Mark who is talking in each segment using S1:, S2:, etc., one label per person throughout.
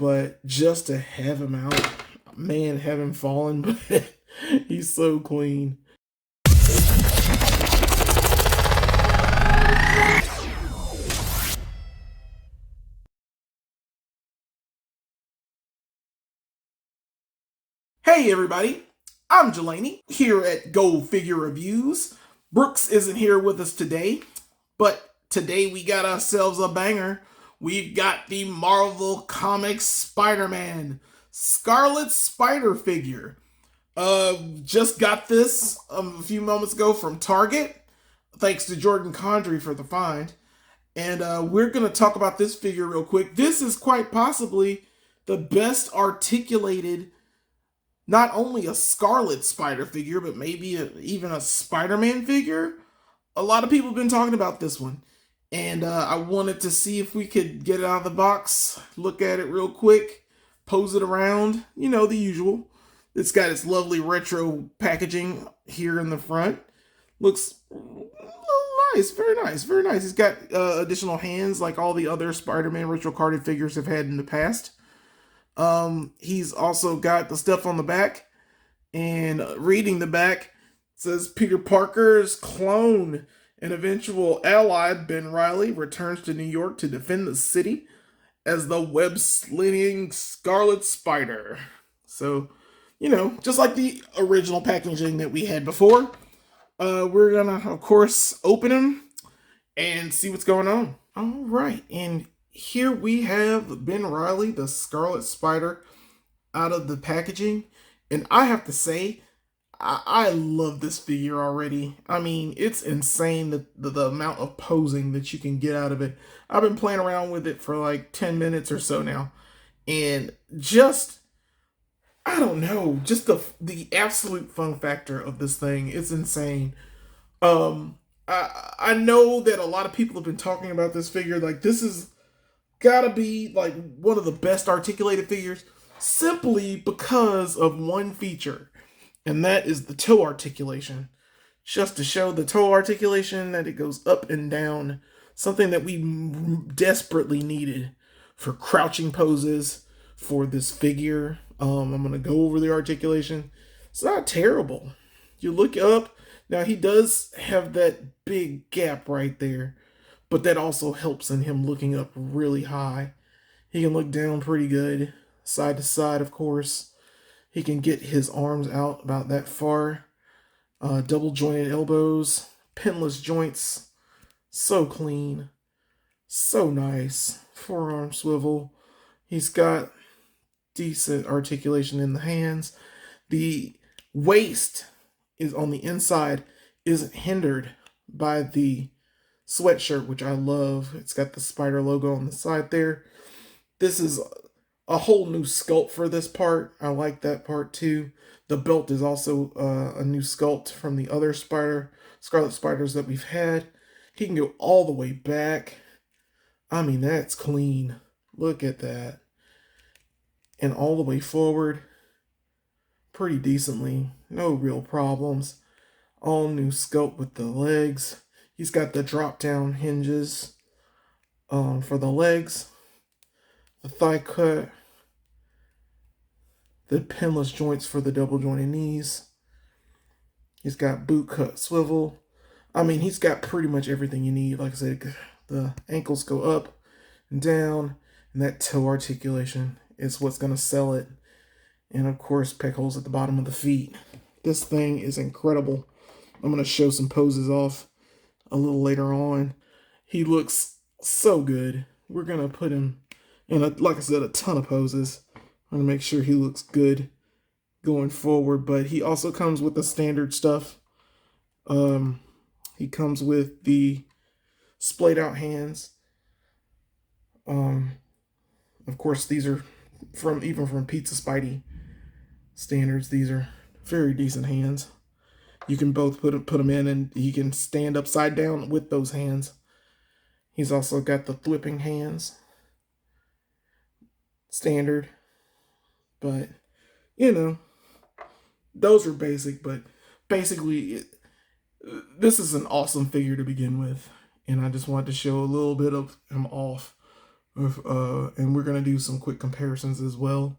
S1: but just to have him out, man, have him fallen, but he's so clean. Hey everybody, I'm Jelani here at Go Figure Reviews. Brooks isn't here with us today, but today we got ourselves a banger. We've got the Marvel Comics Spider-Man Scarlet Spider figure. Just got this a few moments ago from Target. Thanks to Jordan Condry for the find. And we're going to talk about this figure real quick. This is quite possibly the best articulated, not only a Scarlet Spider figure, but maybe even a Spider-Man figure. A lot of people have been talking about this one. And I wanted to see if we could get it out of the box, look at it real quick, pose it around, you know, the usual. It's got its lovely retro packaging here in the front. Looks nice, very nice, very nice. He's got additional hands like all the other Spider-Man retro carded figures have had in the past. He's also got the stuff on the back, and reading the back says Peter Parker's clone and eventual ally Ben Reilly returns to New York to defend the city as the web-slinging Scarlet Spider. So, you know, just like the original packaging that we had before, we're gonna, of course, open him and see what's going on. All right, and here we have Ben Reilly, the Scarlet Spider, out of the packaging. And I have to say, I love this figure already. I mean, it's insane the amount of posing that you can get out of it. I've been playing around with it for like 10 minutes or so now. And just, I don't know, just the absolute fun factor of this thing. It's insane. I know that a lot of people have been talking about this figure. Like, this is gotta be like one of the best articulated figures simply because of one feature, and that is the toe articulation. Just to show the toe articulation, that it goes up and down, something that we desperately needed for crouching poses for this figure. I'm gonna go over the articulation. It's not terrible. You look up, now he does have that big gap right there, but that also helps in him looking up really high. He can look down pretty good, side to side, of course. He can get his arms out about that far. Double jointed elbows, pinless joints, so clean, so nice. Forearm swivel. He's got decent articulation in the hands. The waist is on the inside, isn't hindered by the sweatshirt, which I love. It's got the spider logo on the side there. This is a whole new sculpt for this part. I like that part too. The belt is also a new sculpt from the other Scarlet Spiders that we've had. He can go all the way back. I mean, that's clean. Look at that. And all the way forward pretty decently. No real problems. All new sculpt with the legs. He's got the drop-down hinges for the legs, the thigh cut, the pinless joints for the double jointed knees. He's got boot cut swivel. I mean, he's got pretty much everything you need. Like I said, the ankles go up and down, and that toe articulation is what's going to sell it. And of course, peg holes at the bottom of the feet. This thing is incredible. I'm going to show some poses off a little later on. He looks so good. We're going to put him in, like I said, a ton of poses. I'm going to make sure he looks good going forward. But he also comes with the standard stuff. He comes with the splayed out hands. Of course, these are even from Pizza Spidey standards. These are very decent hands. You can both put them in, and he can stand upside down with those hands. He's also got the flipping hands. Standard. But, you know, those are basic, but basically, this is an awesome figure to begin with. And I just wanted to show a little bit of him off And we're gonna do some quick comparisons as well,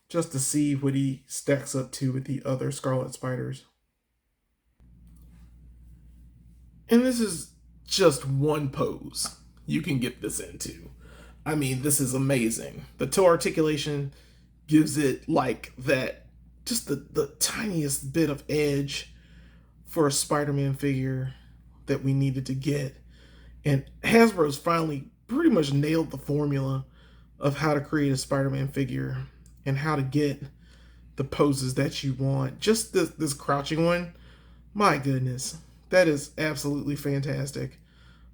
S1: just to see what he stacks up to with the other Scarlet Spiders. And this is just one pose you can get this into. I mean, this is amazing. The toe articulation gives it like that, just the tiniest bit of edge for a Spider-Man figure that we needed to get. And Hasbro's finally pretty much nailed the formula of how to create a Spider-Man figure and how to get the poses that you want. Just this crouching one, my goodness, that is absolutely fantastic.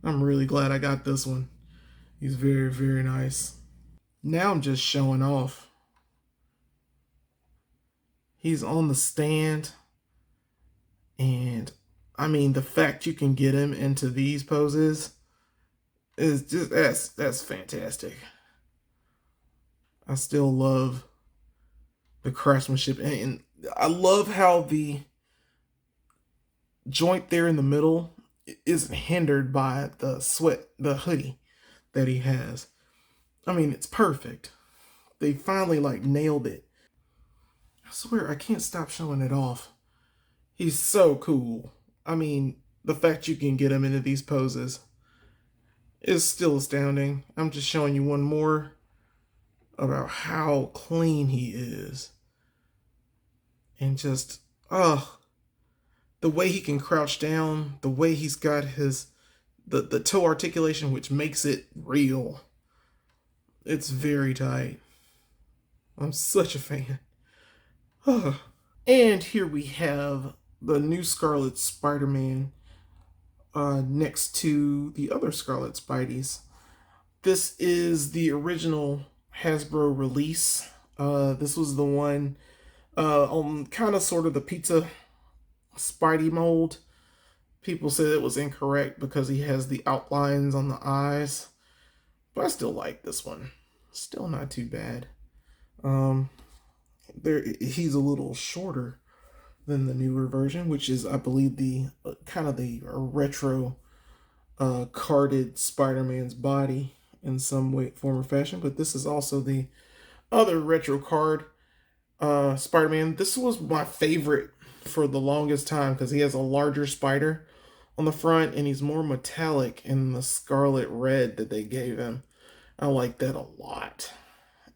S1: I'm really glad I got this one. He's very, very nice. Now I'm just showing off. He's on the stand, and I mean, the fact you can get him into these poses is just that's fantastic. I still love the craftsmanship, and I love how the joint there in the middle isn't hindered by the hoodie that he has. I mean, it's perfect. They finally like nailed it. I swear I can't stop showing it off. He's so cool. I mean, the fact you can get him into these poses is still astounding. I'm just showing you one more about how clean he is. And just, the way he can crouch down, the way he's got the toe articulation, which makes it real. It's very tight. I'm such a fan. And here we have the new Scarlet Spider-Man next to the other Scarlet Spideys. This is the original Hasbro release. This was the one on kind of sort of the pizza Spidey mold. People said it was incorrect because he has the outlines on the eyes, but I still like this one. Still not too bad. He's a little shorter than the newer version, which is, I believe, the kind of the retro carded Spider-Man's body in some way, form, or fashion. But this is also the other retro card Spider-Man. This was my favorite for the longest time because he has a larger spider on the front and he's more metallic in the scarlet red that they gave him. I like that a lot.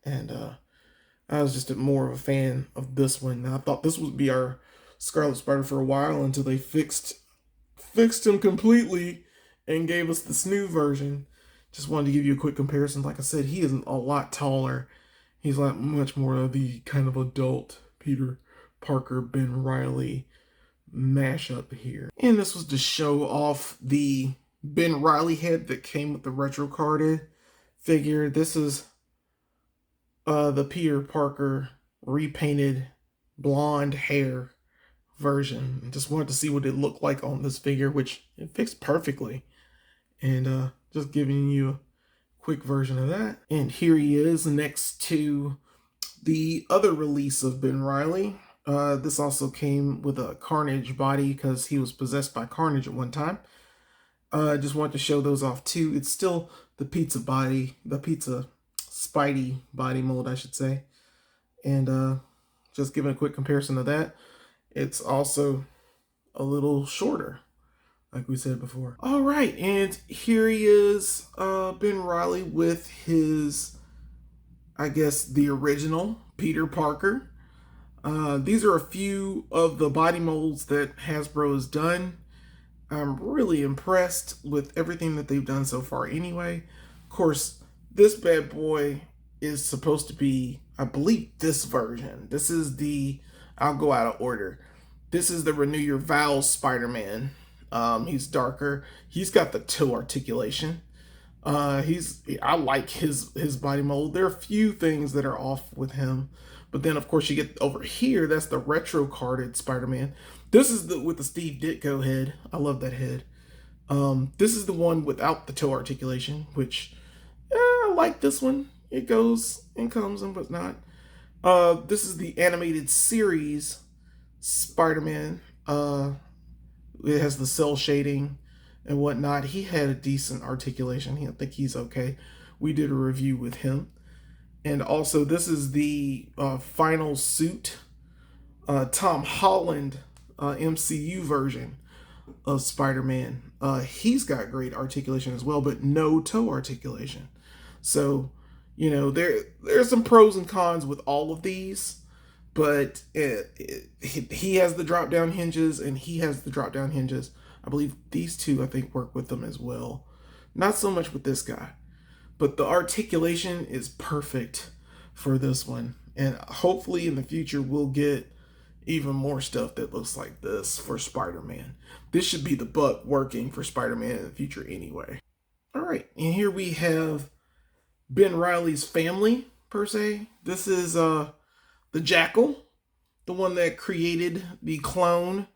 S1: And I was just more of a fan of this one. I thought this would be our Scarlet Spider for a while until they fixed him completely and gave us this new version. Just wanted to give you a quick comparison. Like I said, he is a lot taller. He's like much more of the kind of adult Peter Parker, Ben Reilly mashup here. And this was to show off the Ben Reilly head that came with the retro carded figure. This is the Peter Parker repainted blonde hair version. I just wanted to see what it looked like on this figure, which it fixed perfectly. And just giving you a quick version of that. And here he is next to the other release of Ben Reilly. This also came with a Carnage body because he was possessed by Carnage at one time. I just wanted to show those off too. It's still the pizza Spidey body mold, I should say. And just giving a quick comparison of that. It's also a little shorter, like we said before. All right, and here he is, Ben Reilly with his, I guess, the original Peter Parker. These are a few of the body molds that Hasbro has done. I'm really impressed with everything that they've done so far anyway. Of course, this bad boy is supposed to be, I believe, this version. This is the, I'll go out of order. This is the Renew Your Vows Spider-Man. He's darker. He's got the toe articulation. I like his body mold. There are a few things that are off with him. But then, of course, you get over here. That's the retro carded Spider-Man. This is the with the Steve Ditko head. I love that head. This is the one without the toe articulation, which I like this one. It goes and comes and whatnot. This is the animated series Spider-Man. It has the cell shading and whatnot. He had a decent articulation. I think he's okay. We did a review with him. And also, this is the final suit, Tom Holland MCU version of Spider-Man. He's got great articulation as well, but no toe articulation. So, you know, there's some pros and cons with all of these, but he has the drop-down hinges, and he has the drop-down hinges. I believe these two, I think, work with them as well. Not so much with this guy, but the articulation is perfect for this one. And hopefully in the future, we'll get even more stuff that looks like this for Spider-Man. This should be the butt working for Spider-Man in the future anyway. All right, and here we have Ben Reilly's family, per se. This is the Jackal, the one that created the clone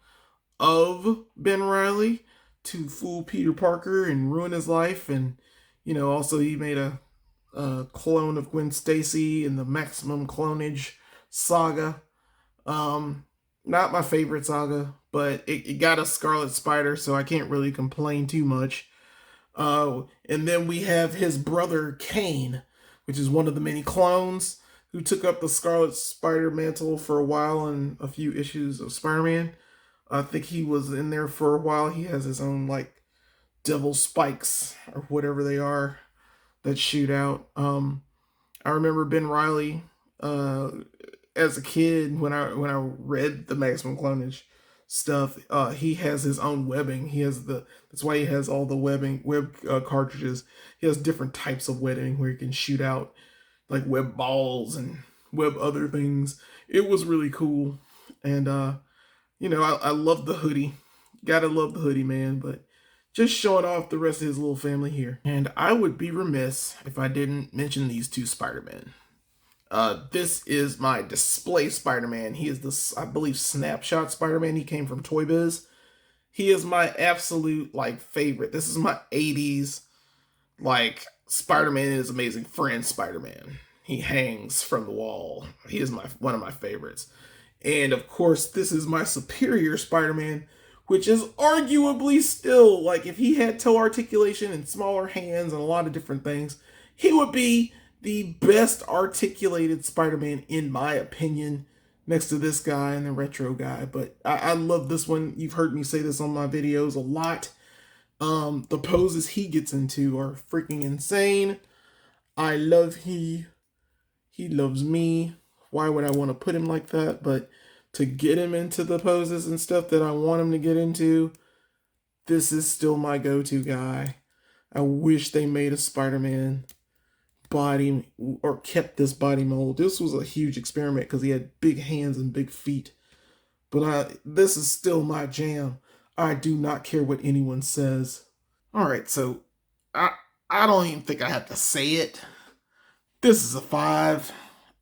S1: of Ben Reilly to fool Peter Parker and ruin his life. And, you know, also he made a clone of Gwen Stacy in the Maximum Clonage saga. Not my favorite saga, but it got a Scarlet Spider, so I can't really complain too much. And then we have his brother Kane, which is one of the many clones who took up the Scarlet Spider mantle for a while in a few issues of Spider-Man. I think he was in there for a while. He has his own, like, devil spikes or whatever they are that shoot out. I remember Ben Reilly as a kid when I read the Maximum Clonage stuff. He has his own webbing. That's why he has all the web cartridges. He has different types of webbing where he can shoot out like web balls and web other things. It was really cool. And you know, I love the hoodie. Gotta love the hoodie, man. But just showing off the rest of his little family here. And I would be remiss if I didn't mention these two Spider-Men. This is my display Spider-Man. He is the, I believe, Snapshot Spider-Man. He came from Toy Biz. He is my absolute, like, favorite. This is my 80s, like, Spider-Man is Amazing Friend Spider-Man. He hangs from the wall. He is one of my favorites. And, of course, this is my Superior Spider-Man, which is arguably still, like, if he had toe articulation and smaller hands and a lot of different things, he would be the best articulated Spider-Man, in my opinion, next to this guy and the retro guy. But I love this one. You've heard me say this on my videos a lot. The poses he gets into are freaking insane. I love he loves me. Why would I want to put him like that? But to get him into the poses and stuff that I want him to get into, this is still my go-to guy. I wish they made a Spider-Man body or kept this body mold. This was a huge experiment because he had big hands and big feet. But this is still my jam. I do not care what anyone says. All right, so I don't even think I have to say it. This is a 5.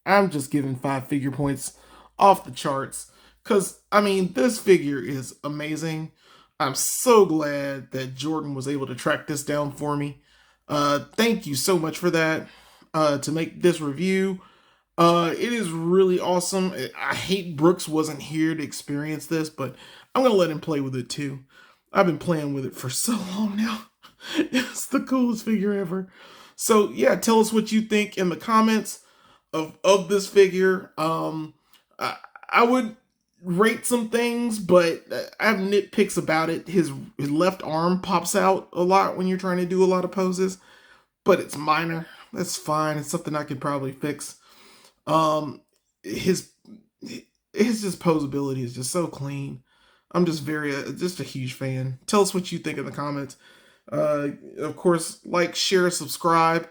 S1: I'm just giving 5 figure points off the charts because, I mean, this figure is amazing. I'm so glad that Jordan was able to track this down for me. Thank you so much for that, to make this review. It is really awesome. I hate Brooks wasn't here to experience this, but I'm going to let him play with it too. I've been playing with it for so long now. It's the coolest figure ever. So yeah, tell us what you think in the comments of this figure. I would rate some things, but I have nitpicks about it. His left arm pops out a lot when you're trying to do a lot of poses, but it's minor. That's fine. It's something I could probably fix. His just posability is just so clean. I'm just just a huge fan. Tell us what you think in the comments. Of course, like, share, subscribe.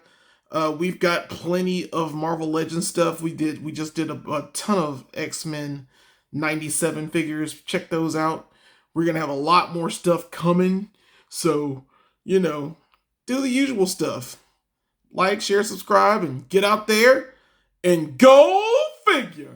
S1: We've got plenty of Marvel Legends stuff. We just did a ton of X-Men 97 figures. Check those out. We're gonna have a lot more stuff coming. So, you know, do the usual stuff. Like, share, subscribe, and get out there and go figure.